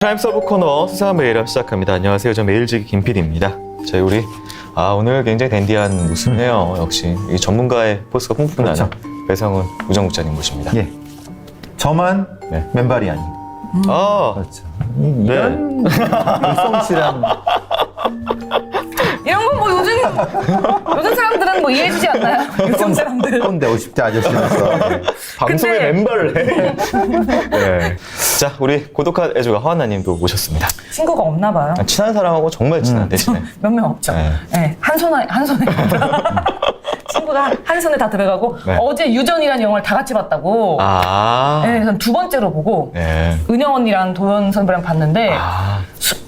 프라임 서브 코너 수사한 메일을 시작합니다. 안녕하세요. 저 메일지기 김PD입니다. 저희 우리 오늘 굉장히 댄디한 모습이네요. 역시 이 전문가의 포스가 뿜뿜 나는 그렇죠. 배성훈 우정국장님 모십니다. 예. 저만 네. 맨발이 아닌. 그렇죠. 이런 불성실한. 이런 건 뭐 요즘 사람들은 뭐 이해해주지 않나요? 요즘 사람들은. 꼰대 50대 아저씨라서. 방송에 근데- 맨발을 해. 네. 자, 우리 고독한 애주가 허한나님도 모셨습니다. 친구가 없나 봐요. 친한 사람하고 정말 친한 대신에. 몇 명 없죠. 네. 네. 한 손에 친구가 한 손에 다 들어가고 네. 어제 유전이라는 영화를 다 같이 봤다고. 네, 전 두 번째로 보고 네. 은영 언니랑 도연 선배랑 봤는데 아.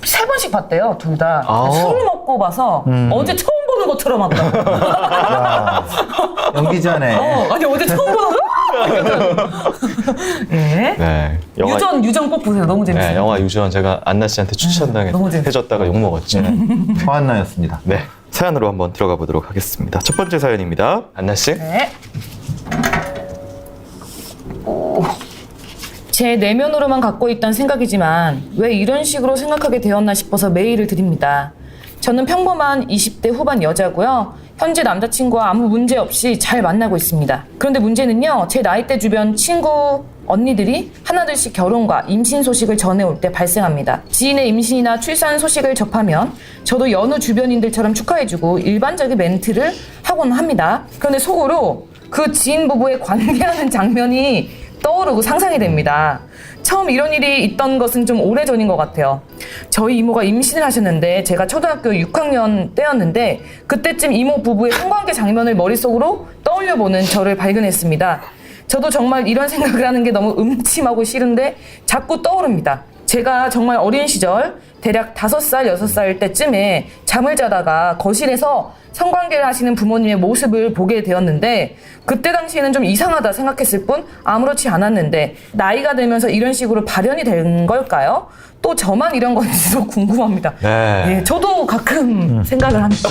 세 번씩 봤대요, 둘 다. 술 먹고 봐서 어제 처음 보는 것처럼 왔다고. 야, 연기자네. 아니 어제 처음 보는 거? 예. 네. 영화, 유전 꼭 보세요. 너무 재밌어요. 네, 영화 유전 제가 안나 씨한테 너무 재밌어요. 추천해줬다가 욕먹었지. 허한나였습니다. 네. 사연으로 한번 들어가 보도록 하겠습니다. 첫 번째 사연입니다. 안나 씨. 네. 제 내면으로만 갖고 있던 생각이지만 왜 이런 식으로 생각하게 되었나 싶어서 메일을 드립니다. 저는 평범한 20대 후반 여자고요. 현재 남자친구와 아무 문제 없이 잘 만나고 있습니다. 그런데 문제는요. 제 나이대 주변 친구 언니들이 하나둘씩 결혼과 임신 소식을 전해올 때 발생합니다. 지인의 임신이나 출산 소식을 접하면 저도 여느 주변인들처럼 축하해주고 일반적인 멘트를 하곤 합니다. 그런데 속으로 그 지인 부부의 관계하는 장면이 떠오르고 상상이 됩니다. 처음 이런 일이 있던 것은 좀 오래전인 것 같아요. 저희 이모가 임신을 하셨는데 제가 초등학교 6학년 때였는데 그때쯤 이모 부부의 성관계 장면을 머릿속으로 떠올려보는 저를 발견했습니다. 저도 정말 이런 생각을 하는 게 너무 음침하고 싫은데 자꾸 떠오릅니다. 제가 정말 어린 시절 대략 5살, 6살 때쯤에 잠을 자다가 거실에서 성관계를 하시는 부모님의 모습을 보게 되었는데 그때 당시에는 좀 이상하다 생각했을 뿐 아무렇지 않았는데 나이가 들면서 이런 식으로 발현이 된 걸까요? 또 저만 이런 건지도 궁금합니다. 네. 예, 저도 가끔 생각을 합니다.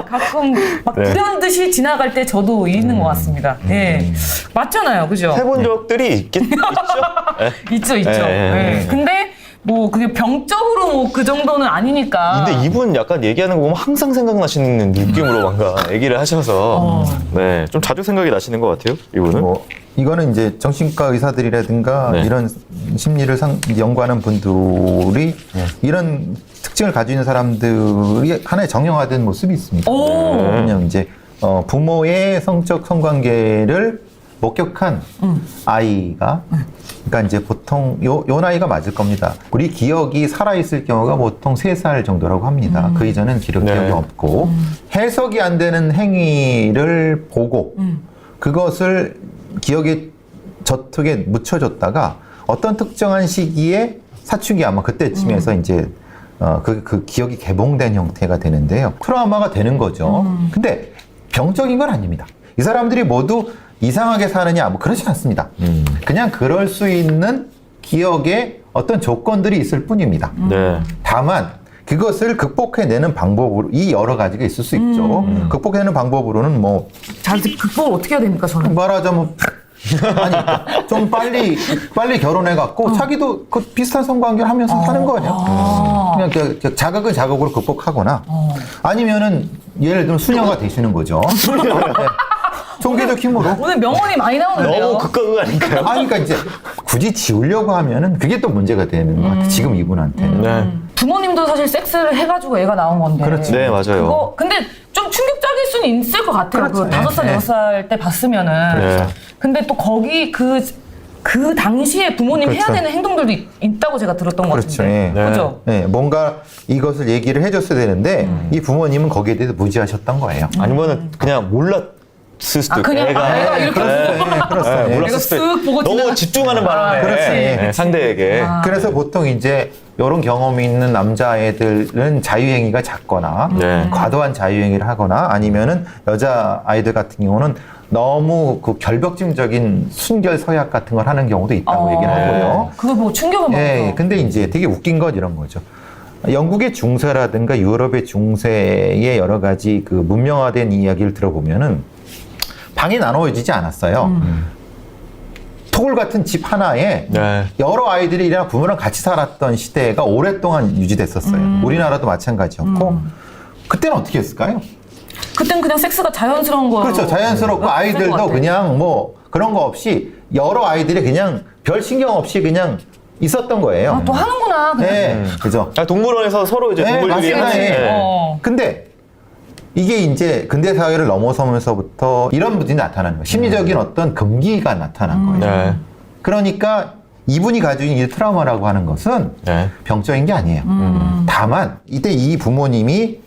가끔 막 네. 불현듯이 지나갈 때 저도 있는 것 같습니다. 예, 맞잖아요, 그죠? 해본 적들이 있죠? 네. 있죠. 예. 예. 근데 뭐 그게 병적으로 뭐 그 정도는 아니니까. 근데 이분 약간 얘기하는 거 보면 항상 생각나시는 느낌으로 뭔가 얘기를 하셔서 네, 좀 자주 생각이 나시는 것 같아요, 이분은. 뭐, 이거는 이제 정신과 의사들이라든가 네. 이런 심리를 연구하는 분들이 이런 특징을 가지고 있는 사람들이 하나의 정형화된 모습이 있습니다. 오. 그냥 이제 부모의 성적 성관계를 목격한 아이가 그러니까 이제 보통 요 나이가 맞을 겁니다. 우리 기억이 살아있을 경우가 보통 3살 정도라고 합니다. 그 이전은 기억이 네. 없고 해석이 안 되는 행위를 보고 그것을 기억에 저쪽에 묻혀줬다가 어떤 특정한 시기에 사춘기 아마 그때쯤에서 이제 그 기억이 개봉된 형태가 되는데요. 트라우마가 되는 거죠. 근데 병적인 건 아닙니다. 이 사람들이 모두 이상하게 사느냐 뭐 그렇지 않습니다. 그냥 그럴 수 있는 기억에 어떤 조건들이 있을 뿐입니다. 네. 다만 그것을 극복해내는 방법으로 이 여러 가지가 있을 수 있죠. 극복해내는 방법으로는 뭐 잘 극복을 어떻게 해야 됩니까, 저는? 말하자면 아니 좀 빨리 결혼해갖고 자기도 그 비슷한 성관계를 하면서 사는 거예요. 그냥 그 자극을 자극으로 극복하거나 아니면은 예를 들면 수녀가 되시는 거죠. 네. 종교적 힘으로. 오늘 명언이 많이 나오는데요. 너무 극과 극 아닌가요? 그러니까 이제 굳이 지우려고 하면은 그게 또 문제가 되는 것 같아요. 지금 이분한테는. 네. 부모님도 사실 섹스를 해가지고 애가 나온 건데. 그렇지. 네, 맞아요. 그거 근데 좀 충격적일 수는 있을 것 같아요. 그렇죠. 그 5살, 네. 6살 때 봤으면은. 네. 근데 또 거기 그 당시에 부모님 해야 그렇죠. 되는 행동들도 있다고 제가 들었던 것 그렇죠. 같은데. 예. 그죠? 네, 뭔가 이것을 얘기를 해줬어야 되는데 이 부모님은 거기에 대해서 무지하셨던 거예요. 아니면은 그냥 몰랐을 수도 있고. 그냥 애가 이렇게 그렇습니다. 몰랐을 애가 수도 쓱 보고 너무 지나가- 집중하는 바람에 그렇지. 네, 상대에게. 그래서 보통 이제 이런 경험이 있는 남자애들은 자유행위가 작거나 네. 과도한 자유행위를 하거나 아니면은 여자 아이들 같은 경우는 너무 그 결벽증적인 순결 서약 같은 걸 하는 경우도 있다고 얘기를 하고요. 그거 뭐 충격을 예, 먹었어. 근데 이제 되게 웃긴 건 이런 거죠. 영국의 중세라든가 유럽의 중세의 여러 가지 그 문명화된 이야기를 들어보면은 방이 나눠지지 않았어요. 토굴 같은 집 하나에 네. 여러 아이들이랑 부모랑 같이 살았던 시대가 오랫동안 유지됐었어요. 우리나라도 마찬가지였고 그때는 어떻게 했을까요? 그땐 그냥 섹스가 자연스러운 거예요. 그렇죠. 자연스럽고 것 아이들도 같아. 그냥 뭐 그런 거 없이 여러 아이들이 그냥 별 신경 없이 그냥 있었던 거예요. 아, 또 하는구나. 그냥. 네, 그죠. 동물원에서 서로 이제 네, 동물들 위해 맞습니다. 하는, 예. 어. 근데 이게 이제 근대 사회를 넘어서면서부터 이런 부분이 나타나는 거예요. 심리적인 어떤 금기가 나타난 거예요. 네. 그러니까 이분이 가지고 있는 이 트라우마라고 하는 것은 네. 병적인 게 아니에요. 다만 이때 이 부모님이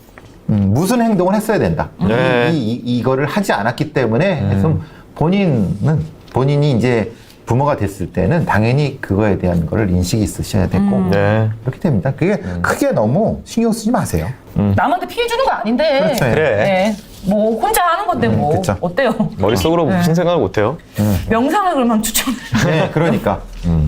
무슨 행동을 했어야 된다. 네. 이거를 하지 않았기 때문에 해서 본인이 이제 부모가 됐을 때는 당연히 그거에 대한 거를 인식이 있으셔야 되고 네. 그렇게 됩니다. 그게 크게 너무 신경 쓰지 마세요. 남한테 피해 주는 거 아닌데. 그렇죠. 그래. 네. 뭐 혼자 하는 건데 뭐 그쵸. 어때요? 머릿속으로 무슨 생각을 못해요? 명상을 그러면 추천. 네, 그러니까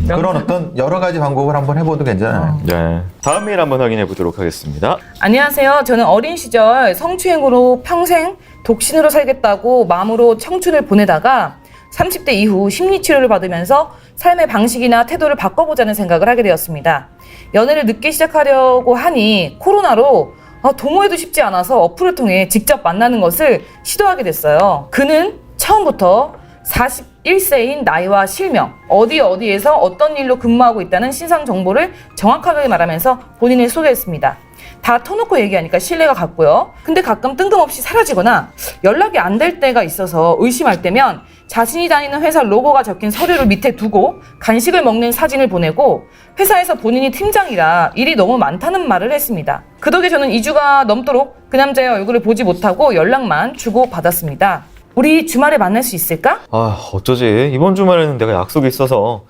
그런 어떤 여러 가지 방법을 한번 해봐도 괜찮아요. 네. 다음 메일 한번 확인해 보도록 하겠습니다. 안녕하세요. 저는 어린 시절 성추행으로 평생 독신으로 살겠다고 마음으로 청춘을 보내다가 30대 이후 심리치료를 받으면서 삶의 방식이나 태도를 바꿔보자는 생각을 하게 되었습니다. 연애를 늦게 시작하려고 하니 코로나로 동호회도 쉽지 않아서 어플을 통해 직접 만나는 것을 시도하게 됐어요. 그는 처음부터 41세인 나이와 실명, 어디에서 어떤 일로 근무하고 있다는 신상 정보를 정확하게 말하면서 본인을 소개했습니다. 다 터놓고 얘기하니까 신뢰가 갔고요. 근데 가끔 뜬금없이 사라지거나 연락이 안 될 때가 있어서 의심할 때면 자신이 다니는 회사 로고가 적힌 서류를 밑에 두고 간식을 먹는 사진을 보내고 회사에서 본인이 팀장이라 일이 너무 많다는 말을 했습니다. 그 덕에 저는 2주가 넘도록 그 남자의 얼굴을 보지 못하고 연락만 주고받았습니다. 우리 주말에 만날 수 있을까? 아, 어쩌지. 이번 주말에는 내가 약속이 있어서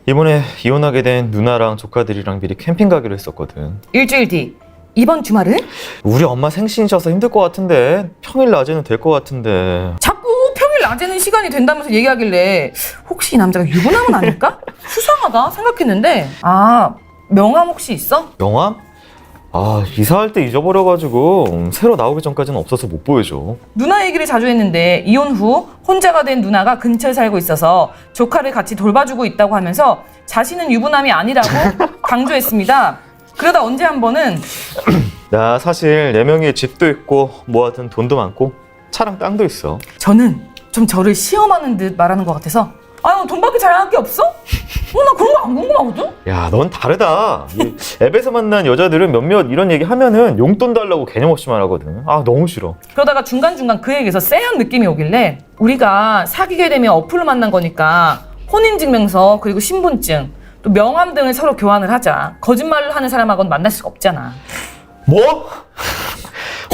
이번에 이혼하게 된 누나랑 조카들이랑 미리 캠핑 가기로 했었거든. 일주일 뒤. 이번 주말은? 우리 엄마 생신이셔서 힘들 것 같은데 평일 낮에는 될 것 같은데. 자꾸 평일 낮에는 시간이 된다면서 얘기하길래 혹시 이 남자가 유부남은 아닐까? 수상하다 생각했는데 명함 혹시 있어? 명함? 이사할 때 잊어버려가지고 새로 나오기 전까지는 없어서 못 보여줘. 누나 얘기를 자주 했는데 이혼 후 혼자가 된 누나가 근처에 살고 있어서 조카를 같이 돌봐주고 있다고 하면서 자신은 유부남이 아니라고 강조했습니다. 그러다 언제 한 번은 나 사실 4명의 집도 있고 모아둔 돈도 많고 차랑 땅도 있어. 저는 좀 저를 시험하는 듯 말하는 것 같아서 돈밖에 자랑할 게 없어? 나 그런 거 안 궁금하거든? 야, 넌 다르다. 이 앱에서 만난 여자들은 몇몇 이런 얘기 하면은 용돈 달라고 개념 없이 말하거든. 너무 싫어. 그러다가 중간중간 그 얘기에서 쎄한 느낌이 오길래 우리가 사귀게 되면 어플로 만난 거니까 혼인증명서 그리고 신분증 또 명함 등을 서로 교환을 하자. 거짓말을 하는 사람하고는 만날 수가 없잖아. 뭐?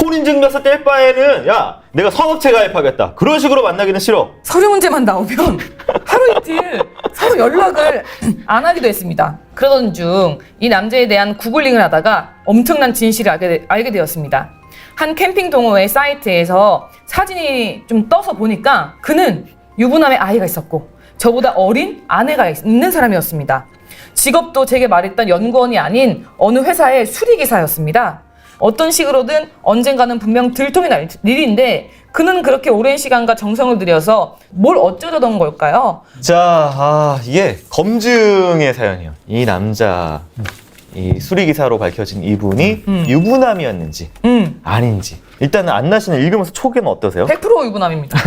혼인증명서 뗄 바에는 야, 내가 성업체 가입하겠다. 그런 식으로 만나기는 싫어. 서류 문제만 나오면 하루 이틀 서로 연락을 안 하기도 했습니다. 그러던 중 이 남자에 대한 구글링을 하다가 엄청난 진실을 알게 되었습니다. 한 캠핑 동호회 사이트에서 사진이 좀 떠서 보니까 그는 유부남의 아이가 있었고 저보다 어린 아내가 있는 사람이었습니다. 직업도 제게 말했던 연구원이 아닌 어느 회사의 수리기사였습니다. 어떤 식으로든 언젠가는 분명 들통이 날 일인데 그는 그렇게 오랜 시간과 정성을 들여서 뭘 어쩌려던 걸까요? 자, 이게 검증의 사연이에요. 이 남자, 이 수리기사로 밝혀진 이분이 유부남이었는지 아닌지. 일단은 안나 씨는 읽으면서 초기는 어떠세요? 100% 유부남입니다.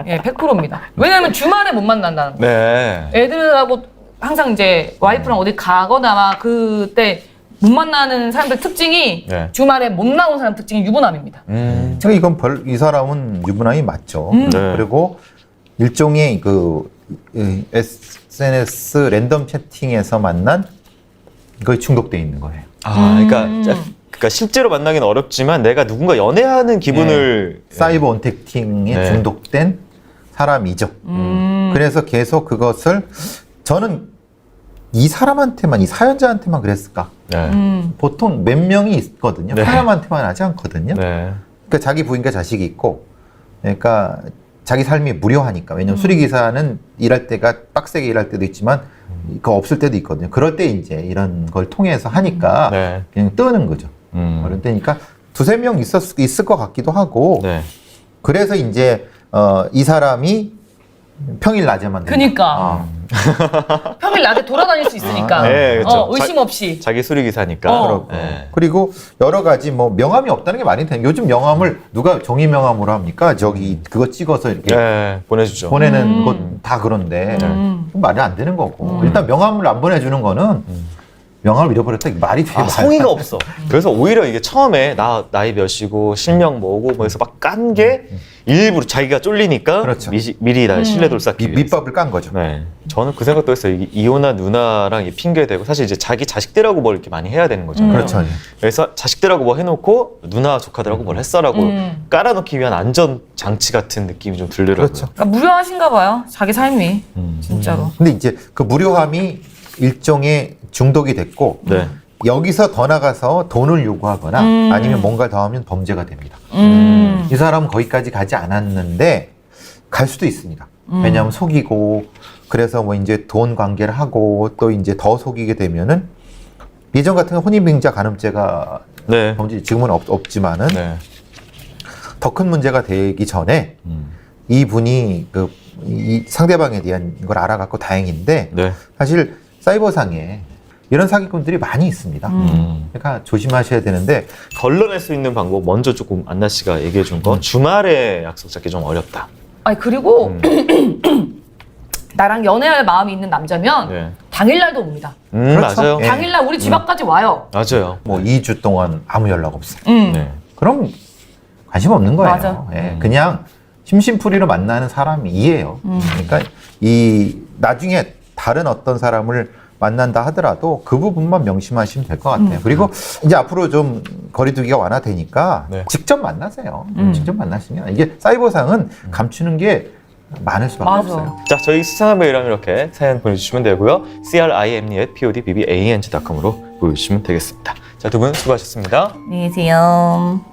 예, 100%입니다. 왜냐하면 주말에 못 만난다는 거예요. 네. 애들하고 항상 이제 와이프랑 어디 가거나 그때 못 만나는 사람들 특징이 네. 주말에 못 나온 사람 특징이 유부남입니다. 그러니까 이건 이 사람은 유부남이 맞죠. 네. 그리고 일종의 SNS 랜덤 채팅에서 만난 거에 중독돼 있는 거예요. 그러니까 실제로 만나기는 어렵지만 내가 누군가 연애하는 기분을 사이버 언택팅에 네. 중독된 사람이죠. 그래서 계속 그것을 저는 이 사람한테만, 이 사연자한테만 그랬을까? 네. 보통 몇 명이 있거든요. 네. 사람한테만 하지 않거든요. 네. 그러니까 자기 부인과 자식이 있고, 그러니까 자기 삶이 무료하니까. 왜냐면 수리기사는 일할 때가 빡세게 일할 때도 있지만, 그거 없을 때도 있거든요. 그럴 때 이제 이런 걸 통해서 하니까 네. 그냥 뜨는 거죠. 그럴 때니까 두세 명 있을 것 같기도 하고, 네. 그래서 이제 이 사람이 평일 낮에만 된다. 그니까. 평일 낮에 돌아다닐 수 있으니까. 네, 그렇죠. 의심 없이. 자기 수리기사니까. 어. 네. 그리고 여러 가지 뭐 명함이 없다는 게 말이 돼. 요즘 명함을 누가 종이 명함으로 합니까? 저기 그거 찍어서 이렇게 네, 보내주죠. 보내는 것 다 그런데 말이 안 되는 거고. 일단 명함을 안 보내주는 거는 명함을 잃어버렸다. 이게 말이 돼. 성의가 없어. 그래서 오히려 이게 처음에 나이 몇이고 실명 뭐고 뭐 해서 막 깐 게 일부러 자기가 쫄리니까 그렇죠. 미리 나 신뢰도를 쌓기 위해서. 밑밥을 깐 거죠. 네, 저는 그 생각도 했어요. 이혼한 누나랑 이 핑계 대고 사실 이제 자기 자식들하고 뭘 이렇게 많이 해야 되는 거잖아요. 그렇죠. 그래서 자식들하고 뭐 해놓고 누나 조카들하고 뭘 했어라고 깔아놓기 위한 안전 장치 같은 느낌이 좀 들더라고요. 그렇죠. 그러니까 무료하신가 봐요. 자기 삶이. 진짜로. 근데 이제 그 무료함이 일종의 중독이 됐고 네. 여기서 더 나가서 돈을 요구하거나 아니면 뭔가 더 하면 범죄가 됩니다. 이 사람은 거기까지 가지 않았는데 갈 수도 있습니다. 왜냐하면 속이고 그래서 뭐 이제 돈 관계를 하고 또 이제 더 속이게 되면은 예전 같은 혼인빙자 간음죄가 네. 범죄 지금은 없지만은 네. 더 큰 문제가 되기 전에 이분이 이 상대방에 대한 걸 알아갖고 다행인데 네. 사실 사이버상에 이런 사기꾼들이 많이 있습니다. 그러니까 조심하셔야 되는데 걸러낼 수 있는 방법 먼저 조금 안나 씨가 얘기해 준 거 주말에 약속 잡기 좀 어렵다. 아니 그리고 나랑 연애할 마음이 있는 남자면 네. 당일날도 옵니다. 그렇죠. 맞아요. 예. 당일날 우리 집 앞까지 와요. 맞아요. 뭐 2주 동안 아무 연락 없어요. 네. 그럼 관심 없는 거예요. 맞아. 예, 그냥 심심풀이로 만나는 사람이에요. 그러니까 이 나중에 다른 어떤 사람을 만난다 하더라도 그 부분만 명심하시면 될 것 같아요. 그리고 이제 앞으로 좀 거리두기가 완화되니까 네. 직접 만나세요. 직접 만나시면 이게 사이버상은 감추는 게 많을 수밖에 맞아. 없어요. 자, 저희 수상한 메일하면 이렇게 사연 보내주시면 되고요. crimney@podbbang.com으로 보여주시면 되겠습니다. 자, 두 분 수고하셨습니다. 안녕히 계세요.